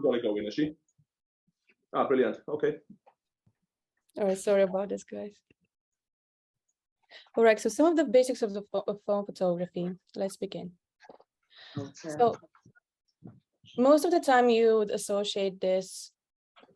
got to go in, is she? Ah, brilliant. Okay. All right, sorry about this, guys. All right, so some of the basics of the phone photography. Let's begin. So most of the time you would associate this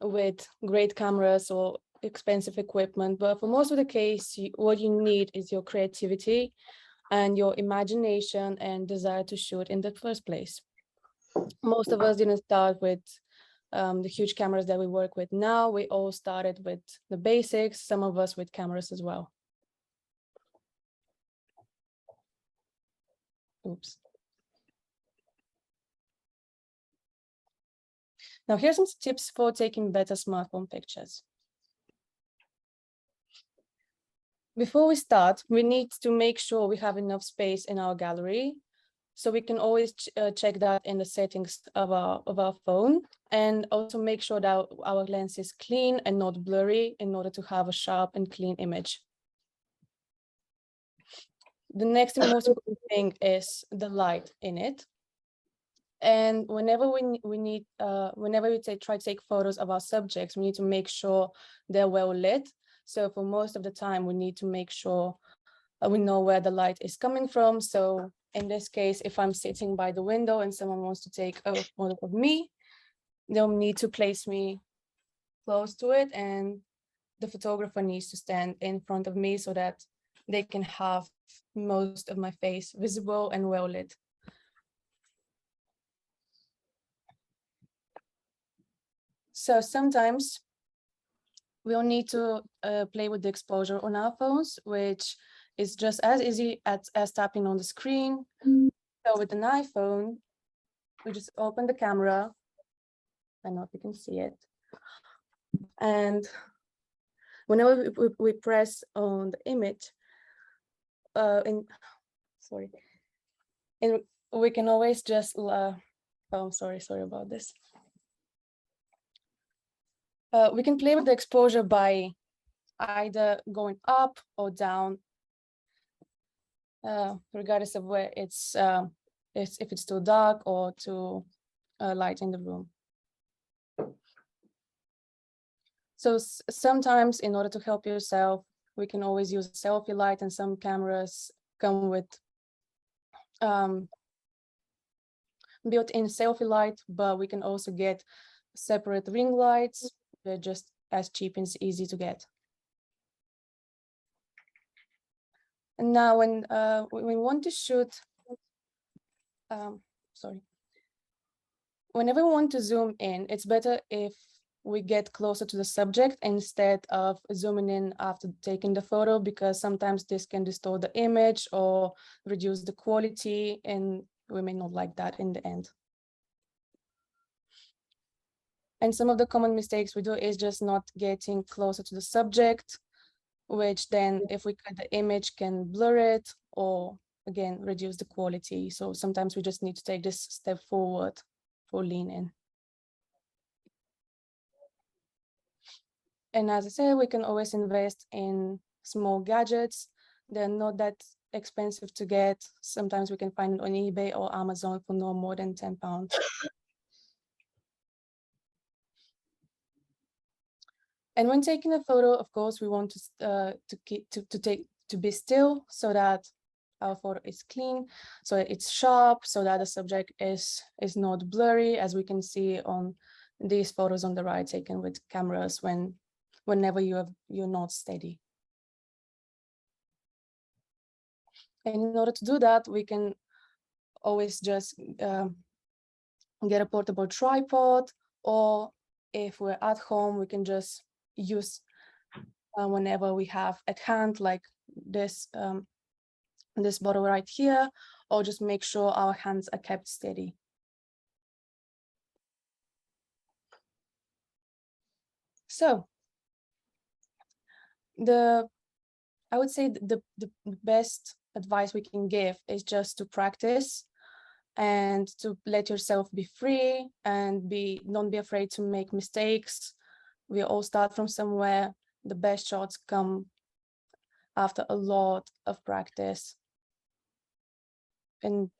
with great cameras or expensive equipment, but for most of the case, what you need is your creativity and your imagination and desire to shoot in the first place. Most of us didn't start with the huge cameras that we work with now. We all started with the basics, some of us with cameras as well. Oops. Now here's some tips for taking better smartphone pictures. Before we start, we need to make sure we have enough space in our gallery. So we can always check that in the settings of our phone, and also make sure that our lens is clean and not blurry in order to have a sharp and clean image. The next and most important thing is the light in it. And whenever whenever we try to take photos of our subjects, we need to make sure they're well lit. So for most of the time, we need to make sure we know where the light is coming from. So in this case, if I'm sitting by the window and someone wants to take a photo of me, they'll need to place me close to it, and the photographer needs to stand in front of me so that they can have most of my face visible and well lit. So sometimes we'll need to play with the exposure on our phones, which is just as easy as tapping on the screen. So with an iPhone, we just open the camera. I don't know if you can see it. And whenever we press on the image, and we can always just, oh, sorry about this. We can play with the exposure by either going up or down, regardless of where it's if it's too dark or too light in the room. So sometimes, in order to help yourself, we can always use a selfie light, and some cameras come with built-in selfie light, but we can also get separate ring lights. They're just as cheap and easy to get. And now when we want to shoot, whenever we want to zoom in, it's better if we get closer to the subject instead of zooming in after taking the photo, because sometimes this can distort the image or reduce the quality, and we may not like that in the end. And some of the common mistakes we do is just not getting closer to the subject, which then if we cut the image can blur it or again reduce the quality. So sometimes we just need to take this step forward for lean in. And as I said, we can always invest in small gadgets. They're not that expensive to get. Sometimes we can find it on eBay or Amazon for no more than £10. And when taking a photo, of course, we want to be still so that our photo is clean, so it's sharp, so that the subject is not blurry, as we can see on these photos on the right, taken with cameras whenever you're not steady. And in order to do that, we can always just get a portable tripod, or if we're at home, we can just use whenever we have at hand, like this this bottle right here, or just make sure our hands are kept steady. So I would say the best advice we can give is just to practice and to let yourself be free and don't be afraid to make mistakes. We all start from somewhere. The best shots come after a lot of practice. And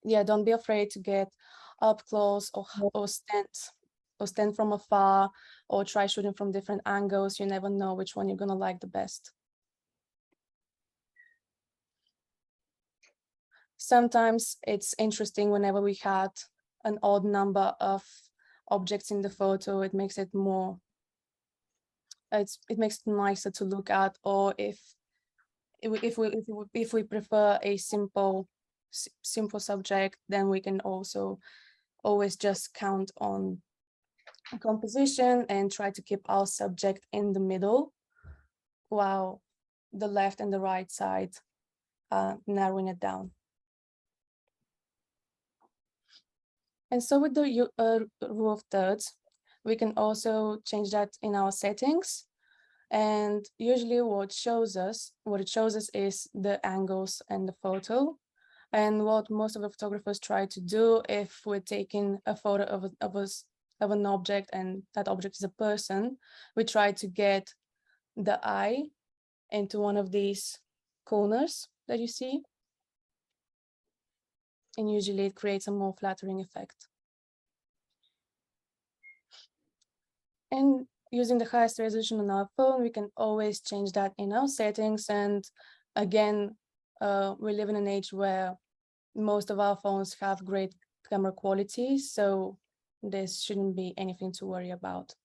yeah, don't be afraid to get up close or stand from afar, or try shooting from different angles. You never know which one you're gonna like the best. Sometimes it's interesting whenever we had an odd number of objects in the photo, it makes it more, it makes it nicer to look at. Or if we prefer a simple subject, then we can also always just count on composition and try to keep our subject in the middle, while the left and the right side narrowing it down. And so with the rule of thirds, we can also change that in our settings. And usually what it shows us is the angles and the photo. And what most of the photographers try to do, if we're taking a photo of an object and that object is a person, we try to get the eye into one of these corners that you see. And usually it creates a more flattering effect. And using the highest resolution on our phone, we can always change that in our settings. And again, we live in an age where most of our phones have great camera quality, so this shouldn't be anything to worry about.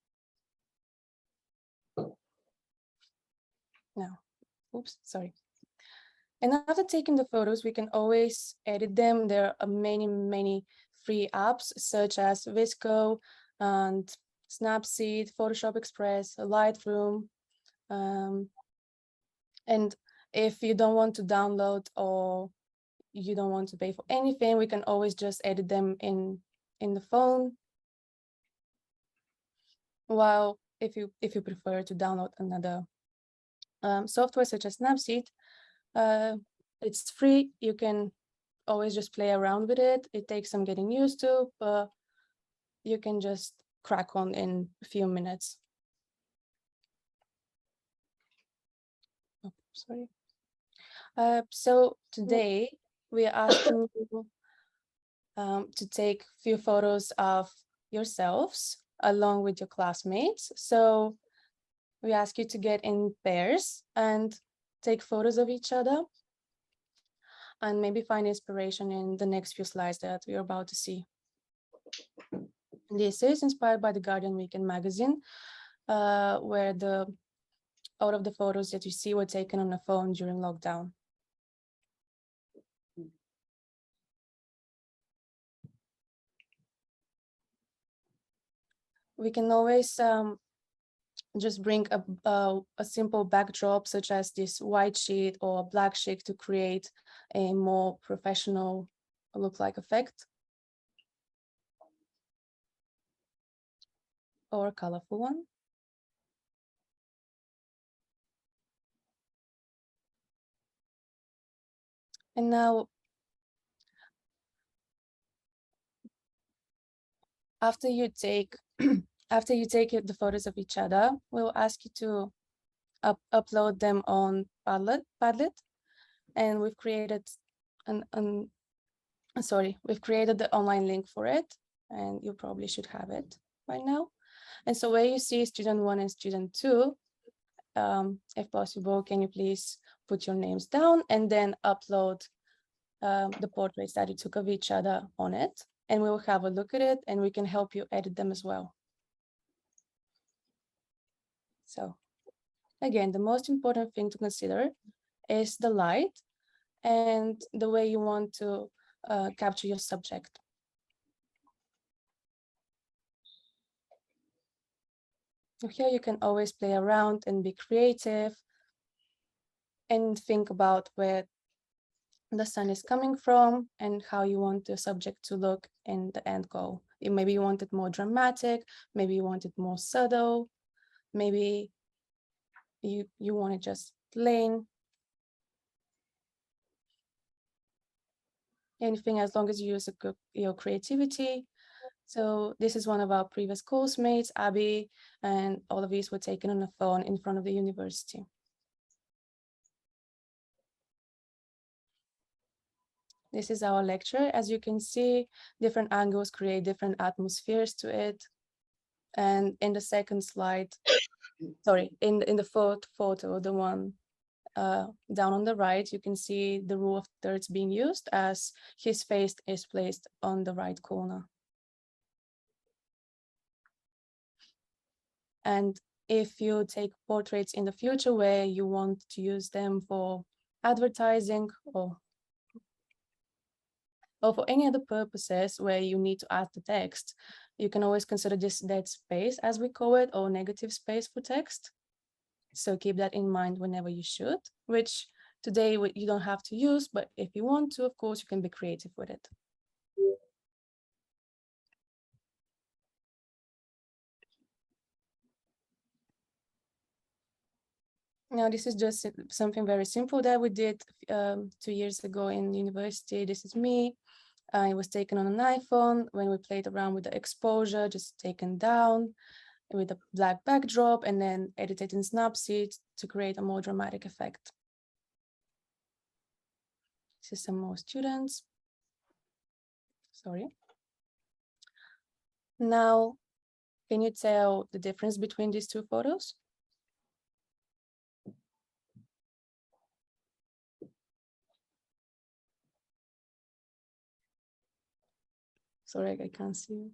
Now, oops, sorry. And after taking the photos, we can always edit them. There are many free apps such as Visco and Snapseed, Photoshop Express, Lightroom. And if you don't want to download or you don't want to pay for anything, we can always just edit them in the phone. While if you prefer to download another software such as Snapseed, it's free. You can always just play around with it. It takes some getting used to, but you can just crack on in a few minutes. Oh, sorry. So today we are asking you to take a few photos of yourselves along with your classmates. So we ask you to get in pairs and take photos of each other, and maybe find inspiration in the next few slides that we're about to see. This is inspired by the Guardian Weekend magazine, where all of the photos that you see were taken on a phone during lockdown. We can always just bring a simple backdrop such as this white sheet or a black sheet to create a more professional look-like effect, or a colorful one. And now, after you take the photos of each other, we'll ask you to upload them on Padlet, and we've created we've created the online link for it, and you probably should have it by now. And so where you see student 1 and student 2, if possible, can you please put your names down and then upload the portraits that you took of each other on it, and we will have a look at it and we can help you edit them as well. So again, the most important thing to consider is the light and the way you want to capture your subject. Here you can always play around and be creative and think about where the sun is coming from and how you want the subject to look in the end goal. Maybe you want it more dramatic, maybe you want it more subtle, maybe you want it just plain. Anything, as long as you use your creativity. So this is one of our previous course mates, Abby, and all of these were taken on a phone in front of the university. This is our lecture. As you can see, different angles create different atmospheres to it. And in the second slide, sorry, in the fourth photo, the one down on the right, you can see the rule of thirds being used as his face is placed on the right corner. And if you take portraits in the future where you want to use them for advertising or for any other purposes where you need to add the text, you can always consider this dead space, as we call it, or negative space for text. So keep that in mind whenever you shoot, which today you don't have to use, but if you want to, of course, you can be creative with it. Now, this is just something very simple that we did 2 years ago in university. This is me. It was taken on an iPhone when we played around with the exposure, just taken down with a black backdrop and then edited in Snapseed to create a more dramatic effect. This is some more students. Sorry. Now, can you tell the difference between these two photos? Sorry, I can't see you.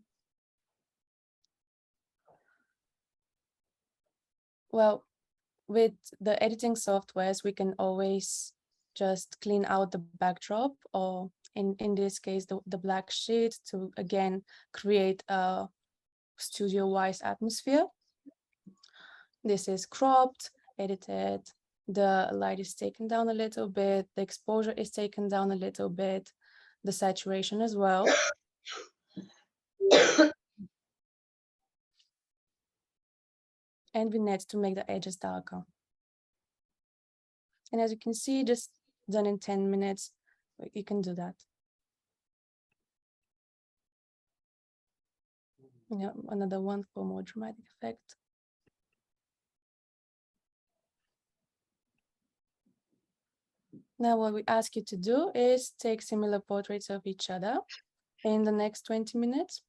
Well, with the editing softwares, we can always just clean out the backdrop, or in this case, the black sheet, to again create a studio-wise atmosphere. This is cropped, edited, the light is taken down a little bit, the exposure is taken down a little bit, the saturation as well. And vignette to make the edges darker. And as you can see, just done in 10 minutes, you can do that. Yeah, another one for more dramatic effect. Now what we ask you to do is take similar portraits of each other in the next 20 minutes.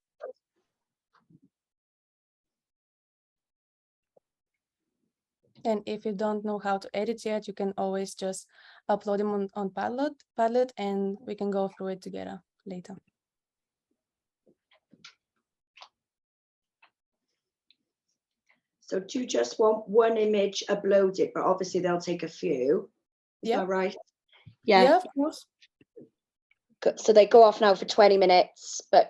And if you don't know how to edit yet, you can always just upload them on Padlet, and we can go through it together later. So do you just want one image uploaded, but obviously they'll take a few? Is that right? Yeah, of course. So they go off now for 20 minutes, but